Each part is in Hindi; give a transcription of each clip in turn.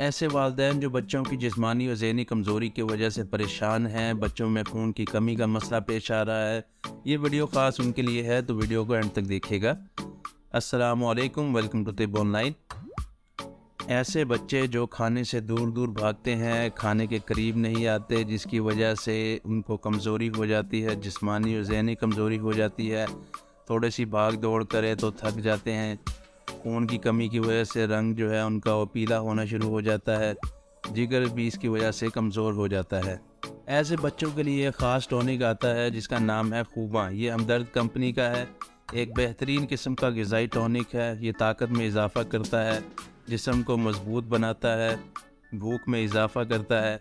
ऐसे वालिदैन जो बच्चों की जिस्मानी और ज़हनी कमज़ोरी की वजह से परेशान हैं, बच्चों में खून की कमी का मसला पेश आ रहा है, ये वीडियो ख़ास उनके लिए है, तो वीडियो को एंड तक देखिएगा। अस्सलामु अलैकुम, वेलकम टू तिब ऑनलाइन। ऐसे बच्चे जो खाने से दूर दूर भागते हैं, खाने के करीब नहीं आते, जिसकी वजह से उनको कमज़ोरी हो जाती है, जिस्मानी और ज़हनी कमज़ोरी हो जाती है। थोड़ी सी भाग दौड़ करें तो थक जाते हैं। खून की कमी की वजह से रंग जो है उनका वो पीला होना शुरू हो जाता है। जिगर भी इसकी वजह से कमज़ोर हो जाता है। ऐसे बच्चों के लिए ख़ास टॉनिक आता है जिसका नाम है खूबा। ये हमदर्द कंपनी का है। एक बेहतरीन किस्म का ग़िज़ाई टॉनिक है। ये ताकत में इजाफ़ा करता है, जिस्म को मज़बूत बनाता है, भूख में इजाफ़ा करता है।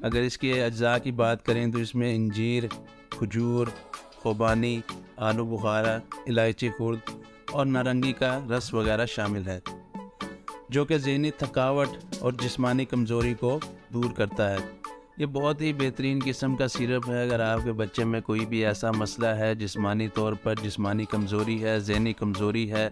अगर इसके अज्जा की बात करें तो इसमें इंजीर, खजूर, खुबानी, आलू बुखारा, इलायची खुर्द और नारंगी का रस वगैरह शामिल है, जो कि ज़हनी थकावट और जिस्मानी कमज़ोरी को दूर करता है। ये बहुत ही बेहतरीन किस्म का सिरप है। अगर आपके बच्चे में कोई भी ऐसा मसला है, जिस्मानी तौर पर जिस्मानी कमज़ोरी है, ज़हनी कमज़ोरी है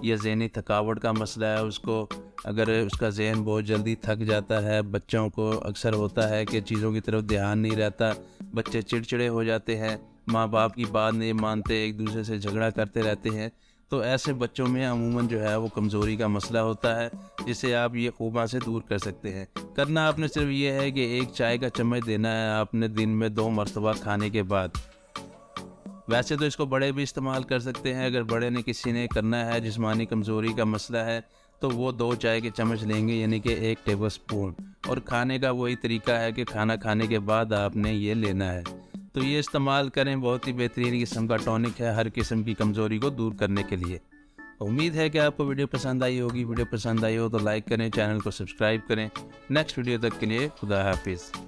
या ज़हनी थकावट का मसला है, उसको अगर उसका ज़हन बहुत जल्दी थक जाता है, बच्चों को अक्सर होता है कि चीज़ों की तरफ ध्यान नहीं रहता, बच्चे चिड़चिड़े हो जाते हैं, माँ बाप की बात नहीं मानते, एक दूसरे से झगड़ा करते रहते हैं, तो ऐसे बच्चों में अमूमन जो है वो कमज़ोरी का मसला होता है, जिसे आप ये खूबा से दूर कर सकते हैं। करना आपने सिर्फ ये है कि एक चाय का चम्मच देना है आपने दिन में 2 मरतबा खाने के बाद। वैसे तो इसको बड़े भी इस्तेमाल कर सकते हैं। अगर बड़े ने किसी ने करना है, जिस्मानी कमज़ोरी का मसला है, तो वो 2 चाय के चम्मच लेंगे, यानी कि 1 टेबल स्पून। और खाने का वही तरीका है कि खाना खाने के बाद आपने ये लेना है। तो ये इस्तेमाल करें, बहुत ही बेहतरीन किस्म का टॉनिक है हर किस्म की कमज़ोरी को दूर करने के लिए। उम्मीद है कि आपको वीडियो पसंद आई होगी। वीडियो पसंद आई हो तो लाइक करें, चैनल को सब्सक्राइब करें। नेक्स्ट वीडियो तक के लिए खुदा हाफिज़।